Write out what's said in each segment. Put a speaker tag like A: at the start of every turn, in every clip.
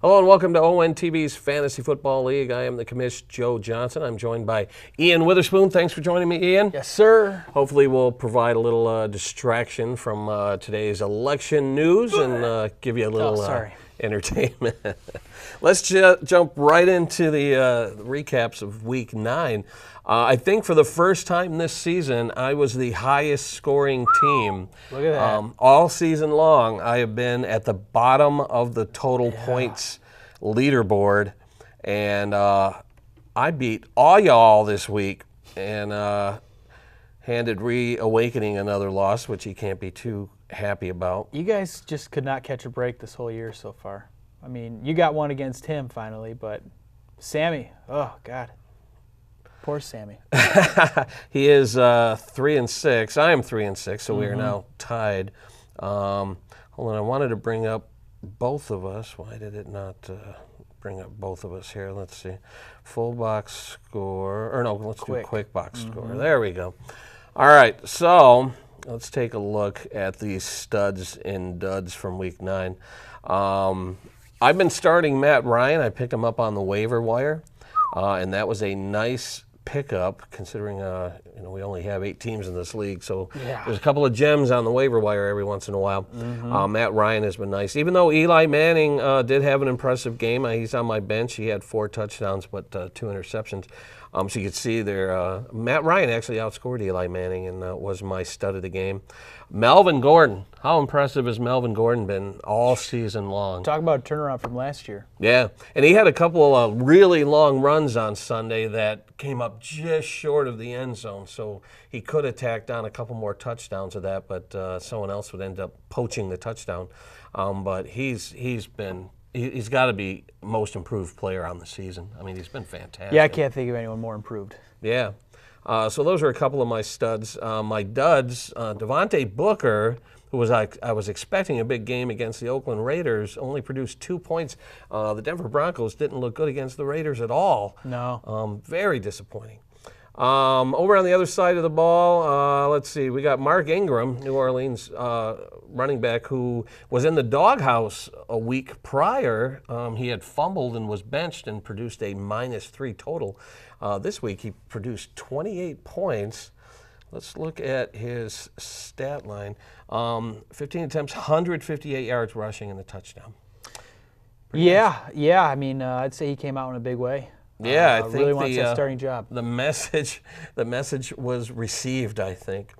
A: Hello and welcome to ONTV's Fantasy Football League. I am the commish, Joe Johnson. I'm joined by Ian Witherspoon. Thanks for joining me, Ian.
B: Yes, sir.
A: Hopefully we'll provide a little distraction from today's election news and give you a little entertainment. Let's jump right into the recaps of Week 9. I think for the first time this season, I was the highest scoring team.
B: Look at that.
A: All season long, I have been at the bottom of the total points leaderboard. And I beat all y'all this week and handed Reawakening another loss, which he can't be too happy about.
B: You guys just could not catch a break this whole year so far. I mean, you got one against him finally, but Sammy, oh, God. Poor Sammy.
A: He is 3-6. I am 3-6, so we are now tied. Hold on, I wanted to bring up both of us. Why did it not bring up both of us here? Let's see. Full box score. Or no, let's do quick box score. There we go. All right, so let's take a look at these studs and duds from Week 9. I've been starting Matt Ryan. I picked him up on the waiver wire, and that was a nice pickup considering we only have 8 teams in this league, so there's a couple of gems on the waiver wire every once in a while. Matt Ryan has been nice, even though Eli Manning did have an impressive game. He's on my bench. He had 4 touchdowns but 2 interceptions. So you can see there, Matt Ryan actually outscored Eli Manning and was my stud of the game. Melvin Gordon. How impressive has Melvin Gordon been all season long?
B: Talk about a turnaround from last year.
A: Yeah, and he had a couple of really long runs on Sunday that came up just short of the end zone, so he could have tacked on a couple more touchdowns of that, but someone else would end up poaching the touchdown. But he's got to be most improved player on the season. I mean, he's been fantastic.
B: Yeah, I can't think of anyone more improved.
A: Yeah. So those are a couple of my studs. My duds, Devontae Booker, who I was expecting a big game against the Oakland Raiders, only produced 2 points. The Denver Broncos didn't look good against the Raiders at all.
B: No.
A: Very disappointing. Over on the other side of the ball, let's see, we got Mark Ingram, New Orleans running back, who was in the doghouse a week prior. He had fumbled and was benched and produced a -3 total. This week he produced 28 points. Let's look at his stat line. 15 attempts, 158 yards rushing, and a touchdown.
B: Yeah. I mean, I'd say he came out in a big way.
A: Yeah, I think
B: really wants that starting job.
A: The message was received, I think.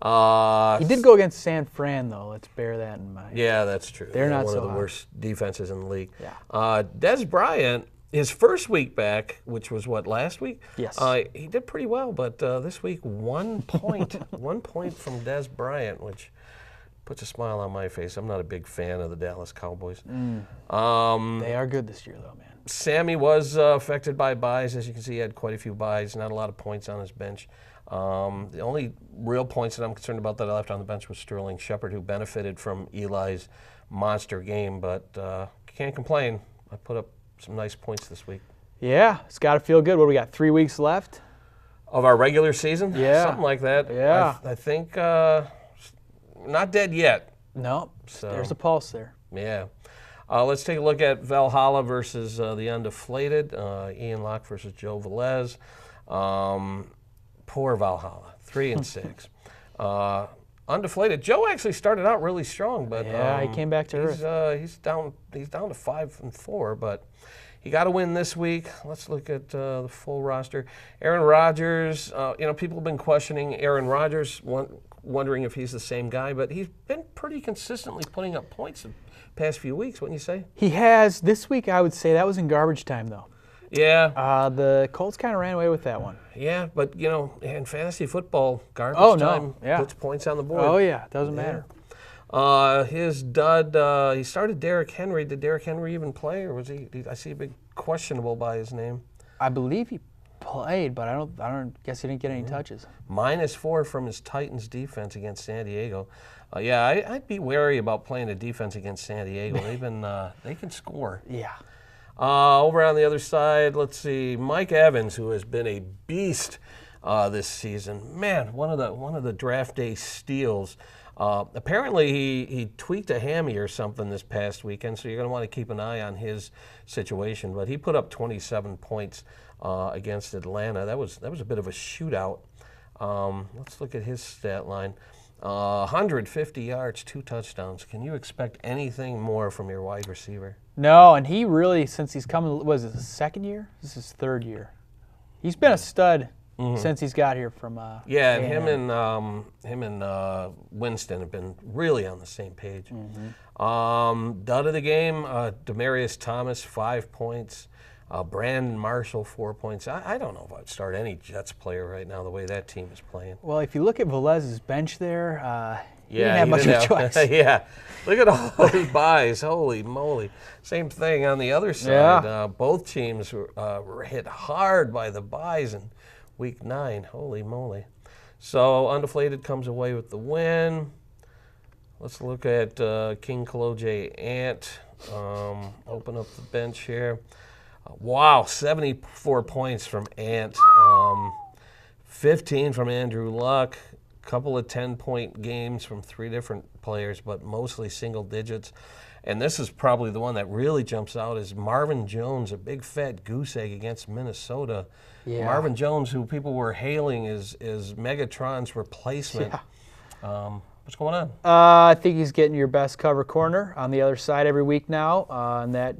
B: He did go against San Fran, though. Let's bear that in mind.
A: Yeah, that's true.
B: They're not
A: one
B: so
A: of the
B: hot.
A: worst defenses in the league.
B: Yeah.
A: Des Bryant, his first week back, which was last week?
B: Yes.
A: He did pretty well, but this week 1 point, 1 point from Des Bryant, which puts a smile on my face. I'm not a big fan of the Dallas Cowboys.
B: They are good this year, though, man.
A: Sammy was affected by buys. As you can see, he had quite a few buys, not a lot of points on his bench. The only real points that I'm concerned about that I left on the bench was Sterling Shepard, who benefited from Eli's monster game, but can't complain. I put up some nice points this week.
B: Yeah, it's got to feel good. What do we got, 3 weeks left?
A: Of our regular season?
B: Yeah.
A: Something like that.
B: Yeah.
A: I think not dead yet.
B: No,
A: So,
B: there's a pulse there.
A: Yeah. Let's take a look at Valhalla versus the Undeflated. Ian Locke versus Joe Velez. Poor Valhalla, 3-6. Undeflated. Joe actually started out really strong, but
B: he came back to earth.
A: He's down to 5-4, but he got a win this week. Let's look at the full roster. Aaron Rodgers. People have been questioning Aaron Rodgers, wondering if he's the same guy, but he's been pretty consistently putting up points the past few weeks, wouldn't you say?
B: He has. This week, I would say that was in garbage time, though.
A: Yeah.
B: The Colts kind of ran away with that one.
A: Yeah, but, in fantasy football, garbage time puts points on the board.
B: Oh, yeah. Doesn't matter.
A: His dud, he started Derrick Henry. Did Derrick Henry even play, or was he? I see a big questionable by his name.
B: I believe he played, but I don't guess he didn't get any touches.
A: -4 from his Titans defense against San Diego. I'd be wary about playing a defense against San Diego. They can score.
B: Yeah.
A: Over on the other side, let's see, Mike Evans, who has been a beast this season. Man, one of the draft day steals. Apparently, he tweaked a hammy or something this past weekend, so you're going to want to keep an eye on his situation. But he put up 27 points against Atlanta. That was a bit of a shootout. Let's look at his stat line. 150 yards, 2 touchdowns. Can you expect anything more from your wide receiver?
B: No, and he really, since he's coming, was it his second year? This is his third year. He's been a stud since he's got here from.
A: Yeah, and him and Winston have been really on the same page. Dud of the game, Demaryius Thomas, 5 points. Brandon Marshall, 4 points. I don't know if I'd start any Jets player right now the way that team is playing.
B: Well, if you look at Velez's bench there, he didn't
A: Yeah,
B: have
A: he
B: much
A: didn't
B: of a
A: have-
B: choice.
A: Yeah, look at all those buys. Holy moly. Same thing on the other side.
B: Yeah.
A: Both teams were hit hard by the buys in week 9. Holy moly. So Undeflated comes away with the win. Let's look at King Kaloje Ant. Open up the bench here. Wow, 74 points from Ant. 15 from Andrew Luck. Couple of 10-point games from 3 different players, but mostly single digits. And this is probably the one that really jumps out is Marvin Jones, a big fat goose egg against Minnesota.
B: Yeah.
A: Marvin Jones, who people were hailing as Megatron's replacement. What's going on?
B: I think he's getting your best cover corner on the other side every week now, and that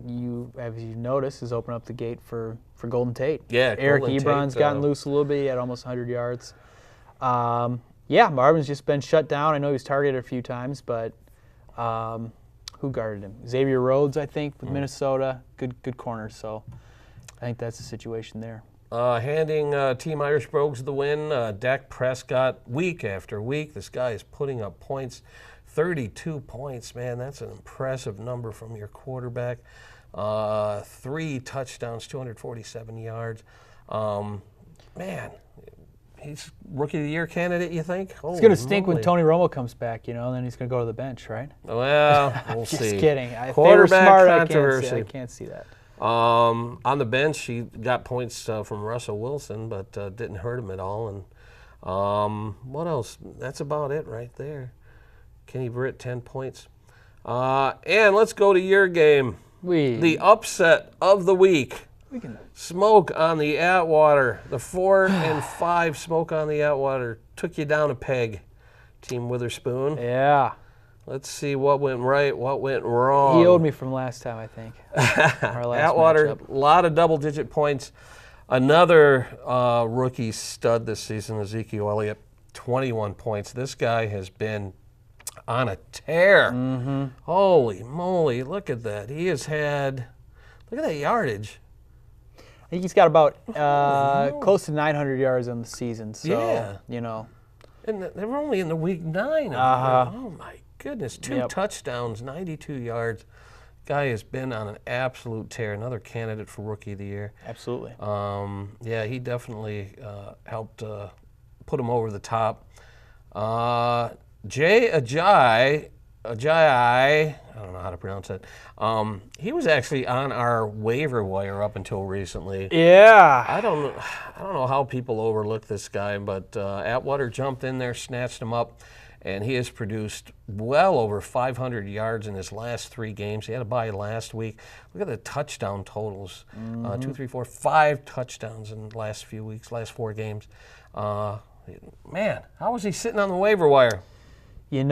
B: as you noticed, has opened up the gate for Golden Tate.
A: Yeah,
B: Eric
A: Golden
B: Ebron's
A: Tate,
B: gotten loose a little bit. He had almost 100 yards. Yeah, Marvin's just been shut down. I know he was targeted a few times, but who guarded him? Xavier Rhodes, I think, with Minnesota. Good corner. So I think that's the situation there.
A: Handing Team Irish Brogues the win. Dak Prescott, week after week, this guy is putting up points. 32 points, man, that's an impressive number from your quarterback. 3 touchdowns, 247 yards. Man, he's Rookie of the Year candidate, you think?
B: It's going to stink when Tony Romo comes back, and then he's going to go to the bench, right?
A: Well, we'll see.
B: Just kidding. If they were
A: Quarterback
B: smart,
A: controversy.
B: I can't see that.
A: On the bench, he got points from Russell Wilson, but didn't hurt him at all. And what else? That's about it right there. Kenny Britt, 10 points. And let's go to your game. The upset of the week. Smoke on the Atwater. The 4 and 5 Smoke on the Atwater took you down a peg, Team Witherspoon.
B: Yeah.
A: Let's see what went right, what went wrong.
B: He owed me from last time, I think. Our last
A: Atwater,
B: matchup.
A: a lot of double-digit points. Another rookie stud this season, Ezekiel Elliott, 21 points. This guy has been on a tear. Holy moly, look at that. He has had, look at that yardage.
B: I think he's got about close to 900 yards on the season. So,
A: Yeah. And they were only in the week 9. Oh, my goodness. 2 touchdowns, 92 yards. Guy has been on an absolute tear. Another candidate for Rookie of the Year.
B: Absolutely.
A: Yeah, he definitely helped put him over the top. Jay Ajayi, I don't know how to pronounce it. He was actually on our waiver wire up until recently.
B: Yeah.
A: I don't know how people overlook this guy, but Atwater jumped in there, snatched him up, and he has produced well over 500 yards in his last 3 games. He had a bye last week. Look at the touchdown totals. 2, 3, 4, 5 touchdowns in the last few weeks, last 4 games. Man, how was he sitting on the waiver wire?
B: In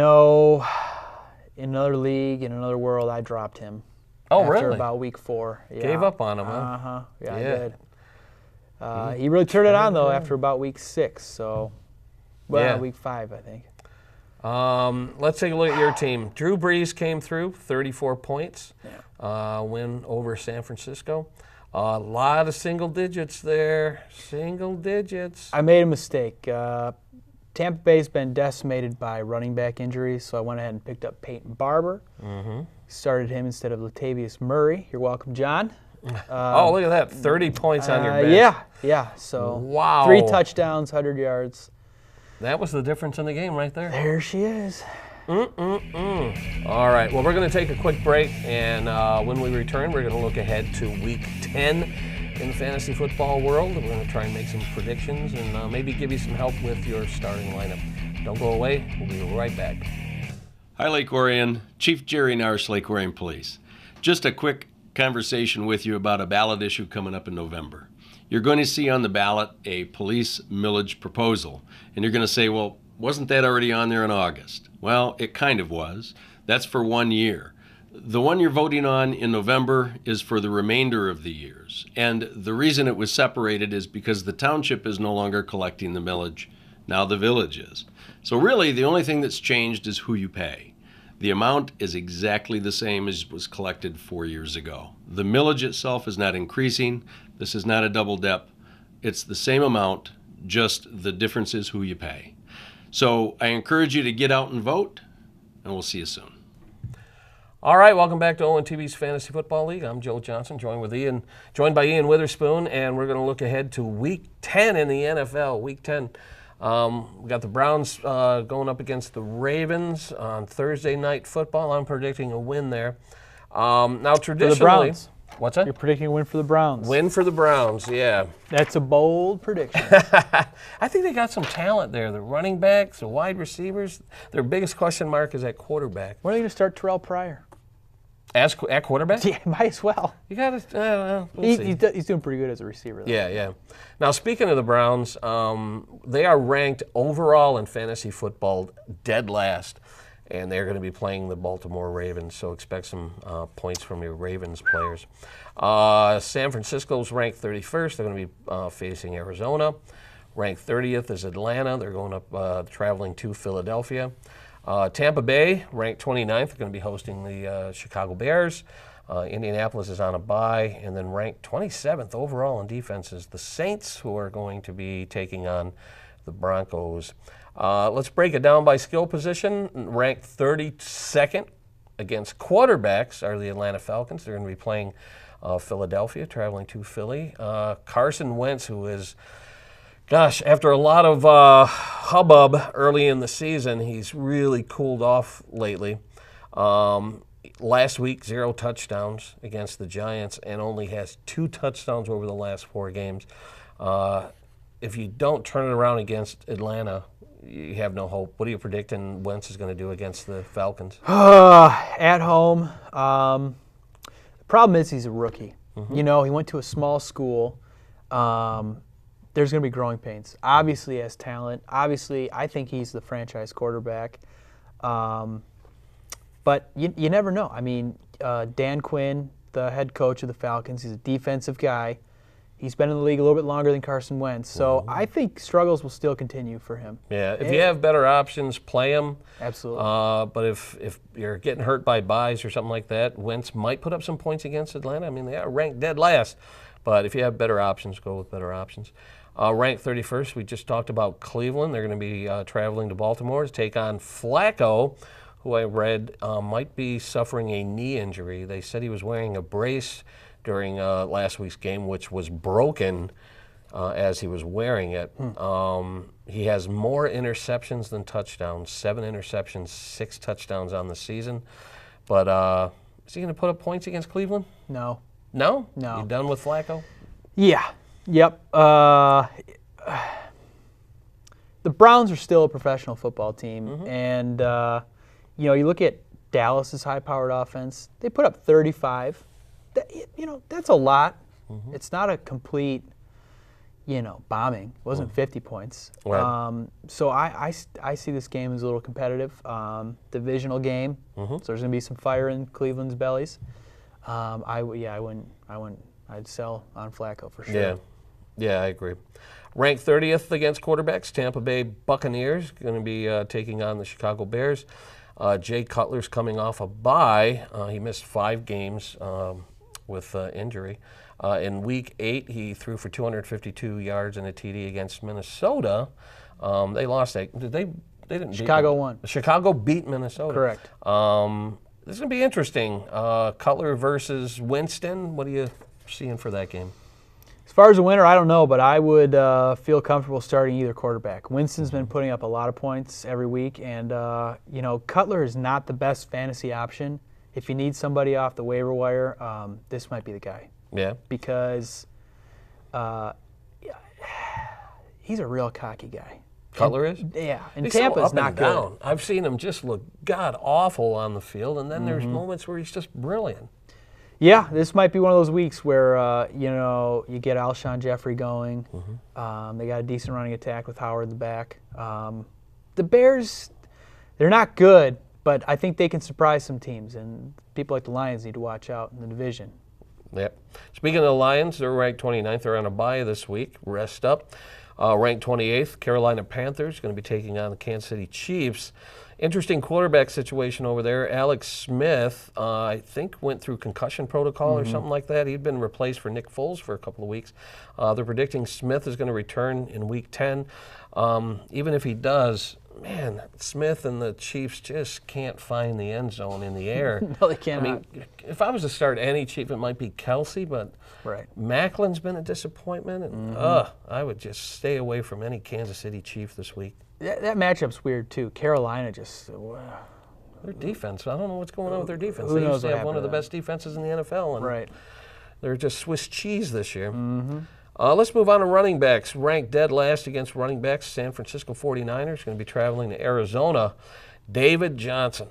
B: another league, in another world, I dropped him.
A: Oh,
B: after
A: really?
B: about week 4. Yeah.
A: Gave up on him, huh?
B: Uh-huh. Yeah, I did. He really turned it on, though, after about week 6. So, week 5, I think.
A: Let's take a look at your team. Drew Brees came through, 34 points. Win over San Francisco. A lot of single digits there. Single digits.
B: I made a mistake. Tampa Bay's been decimated by running back injuries, so I went ahead and picked up Peyton Barber. Started him instead of Latavius Murray. You're welcome, John.
A: Oh, look at that. 30 points on your bench.
B: Yeah. So
A: wow.
B: 3 touchdowns, 100 yards.
A: That was the difference in the game right there.
B: There she is.
A: All right. Well, we're going to take a quick break, and when we return, we're going to look ahead to Week 10 in the fantasy football world. We're going to try and make some predictions and maybe give you some help with your starting lineup. Don't go away. We'll be right back.
C: Hi, Lake Orion. Chief Jerry Narsh, Lake Orion Police. Just a quick conversation with you about a ballot issue coming up in November. You're going to see on the ballot a police millage proposal, and you're going to say, well, wasn't that already on there in August? Well, it kind of was. That's for 1 year. The one you're voting on in November is for the remainder of the years. And the reason it was separated is because the township is no longer collecting the millage. Now the village is. So really, the only thing that's changed is who you pay. The amount is exactly the same as was collected 4 years ago. The millage itself is not increasing. This is not a double dip. It's the same amount, just the difference is who you pay. So I encourage you to get out and vote, and we'll see you soon.
A: All right, welcome back to ONTV's Fantasy Football League. I'm Joe Johnson, joined by Ian Witherspoon, and we're going to look ahead to Week 10 in the NFL. Week 10, we got the Browns going up against the Ravens on Thursday Night Football. I'm predicting a win there. Now, traditionally,
B: For the Browns.
A: What's that?
B: You're predicting a win for the Browns.
A: Win for the Browns, yeah.
B: That's a bold prediction.
A: I think they got some talent there. The running backs, the wide receivers. Their biggest question mark is at quarterback.
B: When are they going to start Terrell Pryor?
A: At quarterback?
B: Yeah, might as well.
A: You got to. We'll see.
B: He's doing pretty good as a receiver, though.
A: Yeah. Now, speaking of the Browns, they are ranked overall in fantasy football dead last, and they're going to be playing the Baltimore Ravens, so expect some points from your Ravens players. San Francisco's ranked 31st. They're going to be facing Arizona. Ranked 30th is Atlanta. They're going up, traveling to Philadelphia. Tampa Bay, ranked 29th, they're going to be hosting the Chicago Bears. Indianapolis is on a bye, and then ranked 27th overall in defense is the Saints, who are going to be taking on the Broncos. Let's break it down by skill position. Ranked 32nd against quarterbacks are the Atlanta Falcons. They're going to be playing Philadelphia, traveling to Philly. Carson Wentz, who is... Gosh, after a lot of hubbub early in the season, he's really cooled off lately. Last week, 0 touchdowns against the Giants and only has 2 touchdowns over the last 4 games. If you don't turn it around against Atlanta, you have no hope. What are you predicting Wentz is going to do against the Falcons?
B: At home. The problem is he's a rookie. Mm-hmm. You know, he went to a small school. There's going to be growing pains. Obviously, he has talent. Obviously, I think he's the franchise quarterback. But you never know. I mean, Dan Quinn, the head coach of the Falcons, he's a defensive guy. He's been in the league a little bit longer than Carson Wentz. So I think struggles will still continue for him.
A: Yeah, if you have better options, play him.
B: Absolutely.
A: But if you're getting hurt by buys or something like that, Wentz might put up some points against Atlanta. I mean, they are ranked dead last. But if you have better options, go with better options. Ranked 31st, we just talked about Cleveland. They're going to be traveling to Baltimore to take on Flacco, who I read might be suffering a knee injury. They said he was wearing a brace during last week's game, which was broken as he was wearing it. He has more interceptions than touchdowns, 7 interceptions, 6 touchdowns on the season. But is he going to put up points against Cleveland?
B: No.
A: No?
B: No.
A: You done with Flacco?
B: Yeah. Yep. The Browns are still a professional football team, and you look at Dallas's high-powered offense. They put up 35. That's a lot. It's not a complete, bombing. It wasn't 50 points.
A: Right.
B: So I see this game as a little competitive, divisional game. So there's going to be some fire in Cleveland's bellies. I'd sell on Flacco for sure.
A: Yeah, I agree. Ranked 30th against quarterbacks, Tampa Bay Buccaneers going to be taking on the Chicago Bears. Jay Cutler's coming off a bye. He missed 5 games with injury. In Week 8, he threw for 252 yards and a TD against Minnesota. They lost. They didn't.
B: Chicago won.
A: Chicago beat Minnesota.
B: Correct.
A: This is going to be interesting. Cutler versus Winston. What are you seeing for that game?
B: As far as a winner, I don't know, but I would feel comfortable starting either quarterback. Winston's been putting up a lot of points every week, and Cutler is not the best fantasy option. If you need somebody off the waiver wire, this might be the guy.
A: Yeah.
B: Because he's a real cocky guy.
A: Cutler is?
B: Yeah, and
A: He's so
B: Tampa's
A: up and
B: not good.
A: down. I've seen him just look god-awful on the field, and then there's moments where he's just brilliant.
B: Yeah, this might be one of those weeks where you get Alshon Jeffrey going. They got a decent running attack with Howard in the back. The Bears, they're not good, but I think they can surprise some teams, and people like the Lions need to watch out in the division.
A: Yep. Speaking of the Lions, they're ranked 29th. They're on a bye this week. Rest up. Ranked 28th, Carolina Panthers going to be taking on the Kansas City Chiefs. Interesting quarterback situation over there. Alex Smith, I think, went through concussion protocol or something like that. He'd been replaced for Nick Foles for a couple of weeks. They're predicting Smith is going to return in Week 10. Even if he does, man, Smith and the Chiefs just can't find the end zone in the air.
B: No, they cannot.
A: I mean, if I was to start any Chief, it might be Kelsey, but
B: Right.
A: Macklin's been a disappointment. And, I would just stay away from any Kansas City Chief this week.
B: That matchup's weird, too. Carolina just...
A: Their defense, I don't know what's going on with their defense.
B: Who
A: They
B: knows
A: used to
B: what
A: have one of
B: happened
A: the
B: to
A: best defenses in the NFL, and
B: Right.
A: they're just Swiss cheese this year. Let's move on to running backs. Ranked dead last against running backs, San Francisco 49ers going to be traveling to Arizona. David Johnson.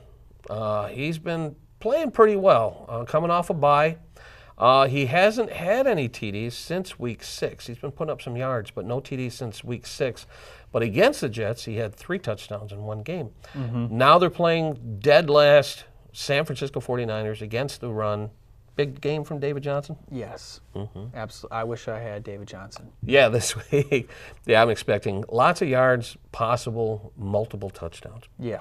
A: He's been playing pretty well, coming off a bye. He hasn't had any TDs since Week 6. He's been putting up some yards, but no TDs since Week 6. But against the Jets, he had 3 touchdowns in one game. Now they're playing dead last San Francisco 49ers against the run. Big game from David Johnson?
B: Yes. Absolutely. I wish I had David Johnson.
A: Yeah, this week. Yeah, I'm expecting lots of yards, possible multiple touchdowns.
B: Yeah.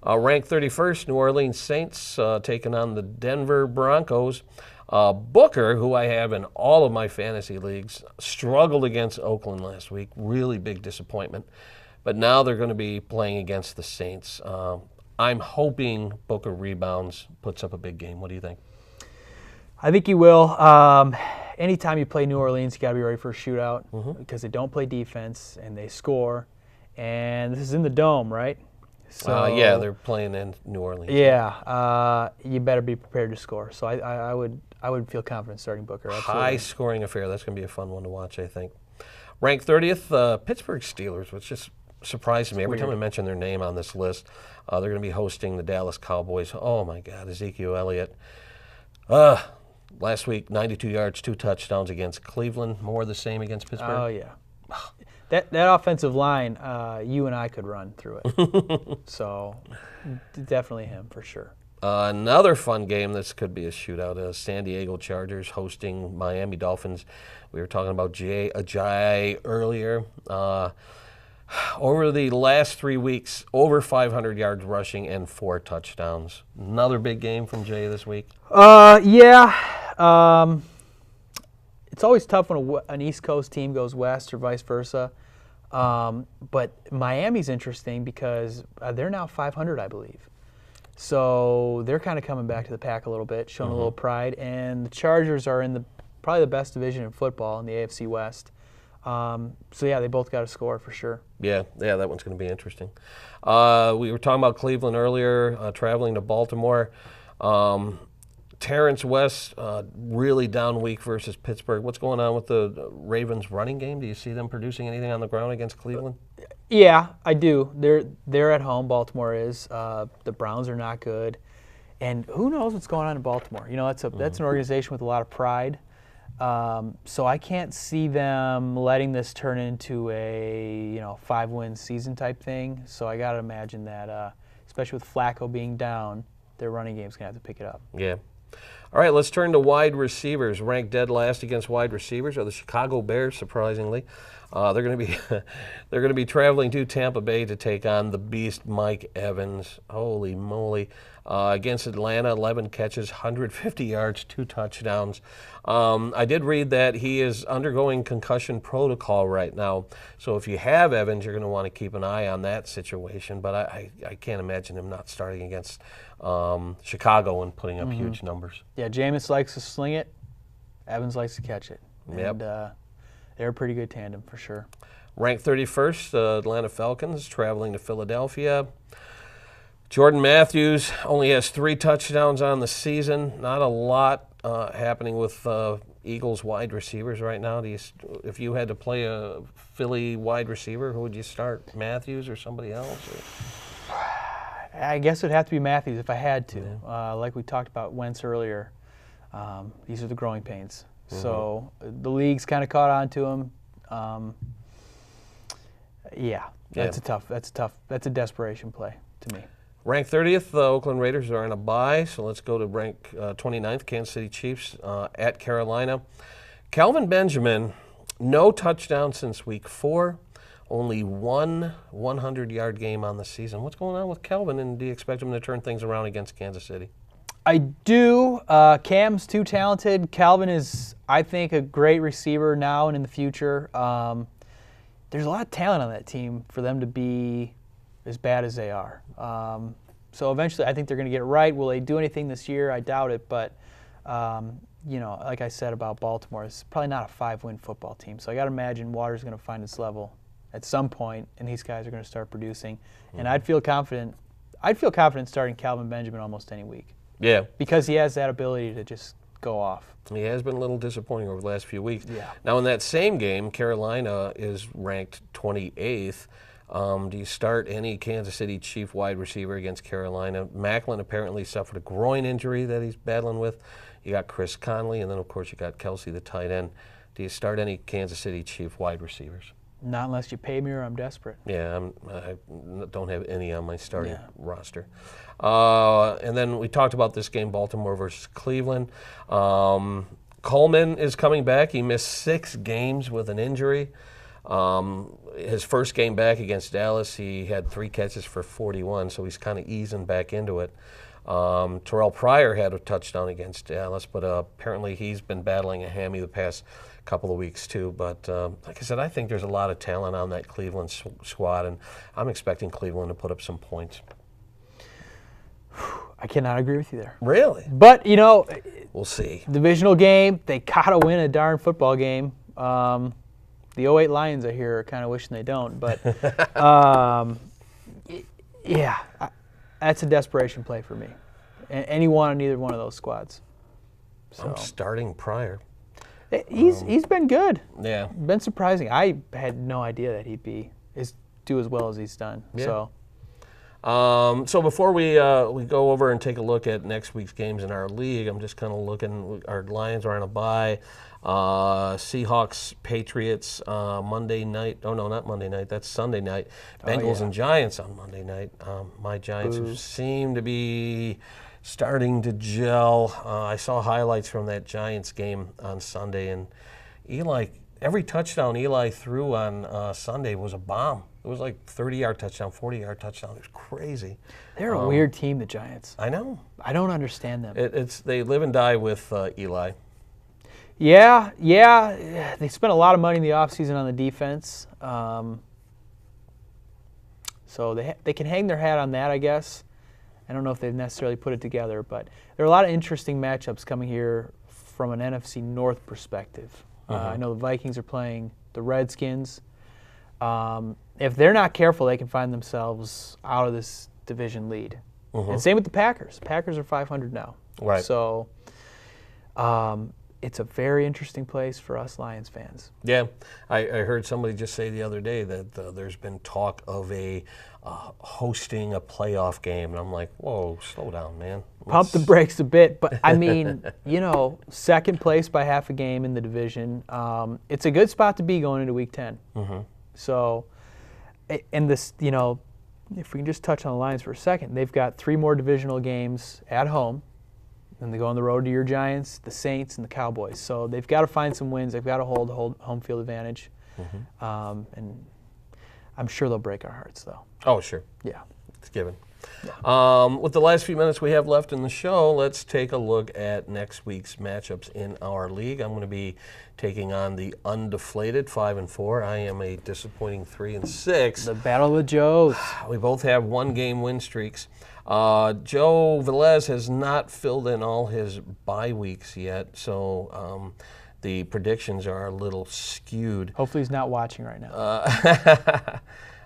A: Ranked 31st, New Orleans Saints taking on the Denver Broncos. Booker, who I have in all of my fantasy leagues, struggled against Oakland last week. Really big disappointment. But now they're going to be playing against the Saints. I'm hoping Booker rebounds, puts up a big game. What do you think?
B: I think he will. Anytime you play New Orleans, you got to be ready for a shootout because they don't play defense and they score. And this is in the Dome, right? So
A: Yeah, they're playing in New Orleans.
B: Yeah, you better be prepared to score. So I would feel confident starting Booker. Absolutely.
A: High-scoring affair. That's going to be a fun one to watch, I think. Ranked 30th, Pittsburgh Steelers, which just surprises me. Every time I mention their name on this list, they're going to be hosting the Dallas Cowboys. Oh, my God, Ezekiel Elliott. Last week, 92 yards, 2 touchdowns against Cleveland. More of the same against Pittsburgh.
B: Oh, yeah. That offensive line, you and I could run through it. So definitely him for sure.
A: Another fun game. This could be a shootout. San Diego Chargers hosting Miami Dolphins. We were talking about Ajayi earlier. Over the last 3 weeks, over 500 yards rushing and 4 touchdowns. Another big game from Jay this week.
B: Yeah. It's always tough when an East Coast team goes west or vice versa. But Miami's interesting because they're now 500, I believe. So they're kind of coming back to the pack a little bit, showing a little pride. And the Chargers are in probably the best division in football in the AFC West. So, yeah, they both got to score for sure.
A: Yeah, that one's going to be interesting. We were talking about Cleveland earlier, traveling to Baltimore. Terrence West, really down week versus Pittsburgh. What's going on with the Ravens running game? Do you see them producing anything on the ground against Cleveland?
B: Yeah, I do. They're at home, Baltimore is. The Browns are not good. And who knows what's going on in Baltimore? You know, that's an organization with a lot of pride. So I can't see them letting this turn into a 5-win season type thing. So I got to imagine that, especially with Flacco being down, their running game's going to have to pick it up.
A: Yeah. All right, let's turn to wide receivers. Ranked dead last against wide receivers are the Chicago Bears, surprisingly. They're going to be traveling to Tampa Bay to take on the beast Mike Evans. Holy moly. Against Atlanta, 11 catches, 150 yards, 2 touchdowns. I did read that he is undergoing concussion protocol right now. So if you have Evans, you're going to want to keep an eye on that situation. But I can't imagine him not starting against Chicago and putting up huge numbers.
B: Yeah, Jameis likes to sling it. Evans likes to catch it.
A: Yep.
B: And they're a pretty good tandem for sure.
A: Ranked 31st, the Atlanta Falcons traveling to Philadelphia. Jordan Matthews only has 3 touchdowns on the season. Not a lot happening with Eagles wide receivers right now? If you had to play a Philly wide receiver, who would you start? Matthews or somebody else? Or?
B: I guess it would have to be Matthews if I had to. Like we talked about Wentz earlier, these are the growing pains. So the league's kind of caught on to him. That's a desperation play to me.
A: Ranked 30th, the Oakland Raiders are on a bye, so let's go to rank 29th, Kansas City Chiefs at Carolina. Kelvin Benjamin, no touchdown since week 4, only one 100-yard game on the season. What's going on with Kelvin, and do you expect him to turn things around against Kansas City?
B: I do. Cam's too talented. Calvin is, I think, a great receiver now and in the future. There's a lot of talent on that team for them to be as bad as they are. So eventually I think they're going to get it right. Will they do anything this year? I doubt it. But, like I said about Baltimore, it's probably not a 5-win football team. So I got to imagine Water's going to find its level at some point, and these guys are going to start producing. And I'd feel confident starting Kelvin Benjamin almost any week.
A: Yeah.
B: Because he has that ability to just go off.
A: He has been a little disappointing over the last few weeks.
B: Yeah.
A: Now, in that same game, Carolina is ranked 28th. Do you start any Kansas City Chief wide receiver against Carolina? Macklin apparently suffered a groin injury that he's battling with. You got Chris Conley, and then, of course, you got Kelsey, the tight end. Do you start any Kansas City Chief wide receivers?
B: Not unless you pay me or I'm desperate.
A: Yeah, I don't have any on my starting roster. And then we talked about this game, Baltimore versus Cleveland. Coleman is coming back. He missed 6 games with an injury. His first game back against Dallas, he had 3 catches for 41, so he's kind of easing back into it. Terrell Pryor had a touchdown against Dallas, but apparently he's been battling a hammy the past couple of weeks too. But like I said, I think there's a lot of talent on that Cleveland squad, and I'm expecting Cleveland to put up some points.
B: I cannot agree with you there.
A: Really?
B: But,
A: we'll see.
B: Divisional game, they got to win a darn football game. The 08 Lions, I hear, are kind of wishing they don't. But, that's a desperation play for me. Anyone on either one of those squads. So.
A: I'm starting Pryor.
B: He's been good.
A: Yeah.
B: Been surprising. I had no idea that he'd do as well as he's done.
A: Yeah.
B: So.
A: So before we go over and take a look at next week's games in our league, I'm just kind of looking. Our Lions are on a bye. Seahawks, Patriots, Monday night. Oh, no, not Monday night. That's Sunday night. Bengals and Giants on Monday night. My Giants seem to be starting to gel. I saw highlights from that Giants game on Sunday, and every touchdown Eli threw on Sunday was a bomb. It was like 30-yard touchdown, 40-yard touchdown. It was crazy.
B: They're a weird team, the Giants.
A: I know.
B: I don't understand them.
A: They live and die with Eli.
B: Yeah. They spent a lot of money in the offseason on the defense. So they can hang their hat on that, I guess. I don't know if they've necessarily put it together, but there are a lot of interesting matchups coming here from an NFC North perspective. I know the Vikings are playing the Redskins. If they're not careful, they can find themselves out of this division lead. And same with the Packers. Packers are 500 now.
A: Right.
B: So it's a very interesting place for us Lions fans.
A: Yeah. I heard somebody just say the other day that there's been talk of hosting a playoff game. And I'm like, whoa, slow down, man.
B: Pump the brakes a bit. But, I mean, second place by half a game in the division. It's a good spot to be going into Week 10. So, and this, if we can just touch on the Lions for a second, they've got 3 more divisional games at home. Then they go on the road to your Giants, the Saints, and the Cowboys. So they've got to find some wins. They've got to hold home field advantage. And I'm sure they'll break our hearts, though.
A: Oh, sure.
B: Yeah.
A: It's given. Yeah. With the last few minutes we have left in the show, let's take a look at next week's matchups in our league. I'm going to be taking on the undeflated 5-4. I am a disappointing 3-6.
B: The battle of the Joes.
A: We both have 1-game win streaks. Joe Velez has not filled in all his bye weeks yet, so the predictions are a little skewed.
B: Hopefully he's not watching right now.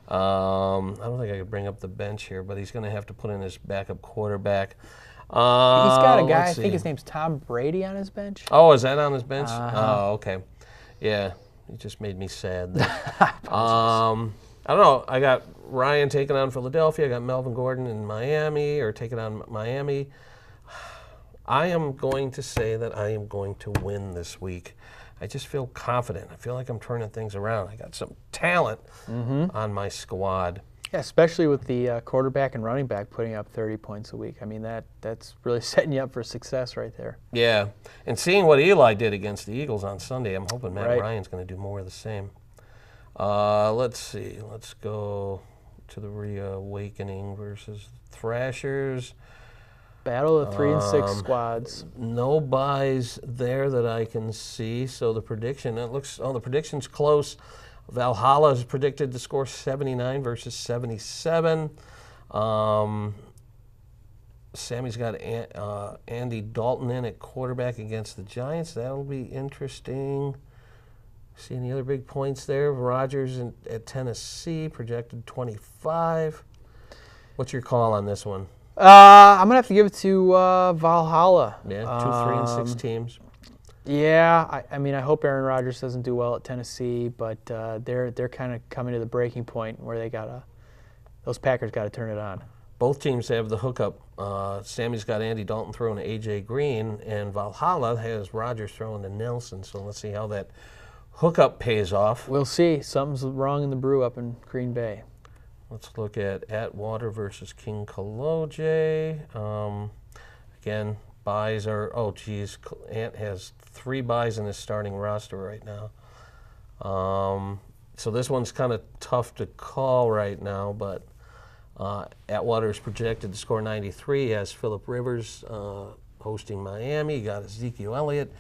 A: I don't think I could bring up the bench here, but he's going to have to put in his backup quarterback.
B: got a guy, I
A: let's
B: think
A: see.
B: his name's Tom Brady on his bench.
A: Oh, is that on his bench? Oh, okay. Yeah, it just made me sad there. I don't know. I got Ryan taking on Philadelphia. I got Melvin Gordon in Miami, or taking on Miami. I am going to say that I am going to win this week. I just feel confident. I feel like I'm turning things around. I got some talent on my squad.
B: Yeah, especially with the quarterback and running back putting up 30 points a week. I mean, that's really setting you up for success right there.
A: Yeah, and seeing what Eli did against the Eagles on Sunday, I'm hoping Matt
B: Right.
A: Ryan's going to do more of the same. Let's see. Let's go to the Reawakening versus Thrashers.
B: Battle of 3 and 6 squads.
A: No buys there that I can see. So the prediction, the prediction's close. Valhalla is predicted to score 79 versus 77. Sammy's got Andy Dalton in at quarterback against the Giants. That'll be interesting. See any other big points there? Rodgers at Tennessee, projected 25. What's your call on this one?
B: I'm going to have to give it to Valhalla.
A: Yeah, 2, 3, and 6 teams.
B: Yeah, I mean, I hope Aaron Rodgers doesn't do well at Tennessee, but they're kind of coming to the breaking point where those Packers got to turn it on.
A: Both teams have the hookup. Sammy's got Andy Dalton throwing to A.J. Green, and Valhalla has Rodgers throwing to Nelson. So let's see how that hookup pays off.
B: We'll see. Something's wrong in the brew up in Green Bay.
A: Let's look at Atwater versus King Kaloje. Again, buys are, Ant has 3 buys in his starting roster right now. So this one's kind of tough to call right now, but Atwater is projected to score 93. He has Phillip Rivers hosting Miami. He got Ezekiel Elliott,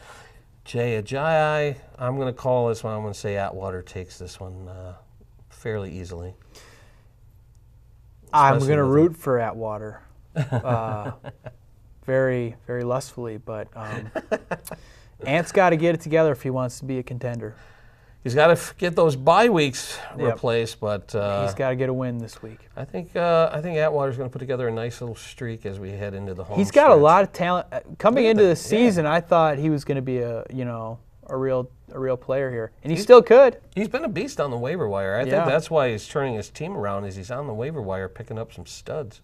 A: Jay Ajayi. I'm going to call this one. I'm going to say Atwater takes this one fairly easily.
B: I'm going to root for Atwater. Very, very lustfully, but Ant's got to get it together if he wants to be a contender.
A: He's got to get those bye weeks replaced, but
B: he's got to get a win this week.
A: I think Atwater's going to put together a nice little streak as we head into the home
B: He's got
A: stretch.
B: a lot of talent. Coming into the season, I thought he was going to be a real player here, and he still could.
A: He's been a beast on the waiver wire. I think that's why he's turning his team around. Is he's on the waiver wire picking up some studs.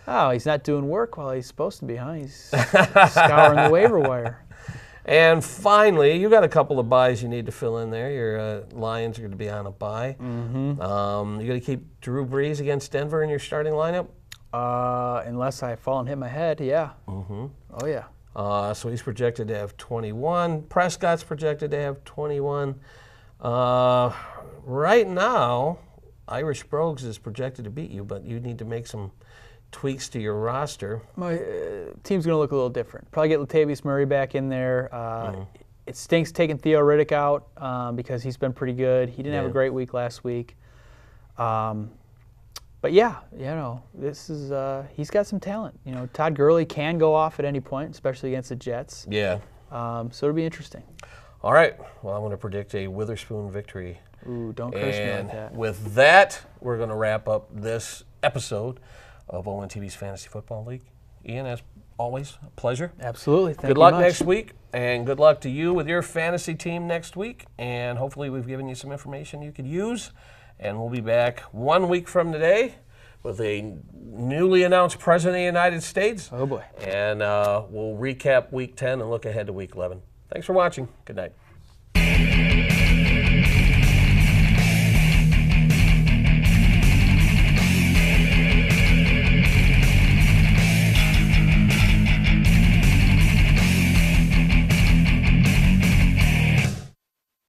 B: Oh, he's not doing work while he's supposed to be, huh? He's scouring the waiver wire.
A: And finally, you got a couple of buys you need to fill in there. Your Lions are going to be on a bye. You going to keep Drew Brees against Denver in your starting lineup?
B: Unless I fall and hit my head, yeah. Oh, yeah.
A: So he's projected to have 21. Prescott's projected to have 21. Right now, Irish Brogues is projected to beat you, but you need to make some tweaks to your roster.
B: My team's going to look a little different. Probably get Latavius Murray back in there. It stinks taking Theo Riddick out because he's been pretty good. He didn't have a great week last week. But yeah, this is he's got some talent. Todd Gurley can go off at any point, especially against the Jets.
A: Yeah.
B: So it'll be interesting.
A: All right. Well, I'm going to predict a Witherspoon victory.
B: Ooh, don't curse me like
A: And
B: that.
A: with that, we're going to wrap up this episode of ONTV's Fantasy Football League. Ian, as always, a pleasure.
B: Absolutely. Thank
A: Good
B: you
A: luck
B: much.
A: next week, and good luck to you with your fantasy team next week. And hopefully we've given you some information you could use. And we'll be back 1 week from today with a newly announced President of the United States.
B: Oh, boy.
A: And we'll recap Week 10 and look ahead to Week 11. Thanks for watching. Good night.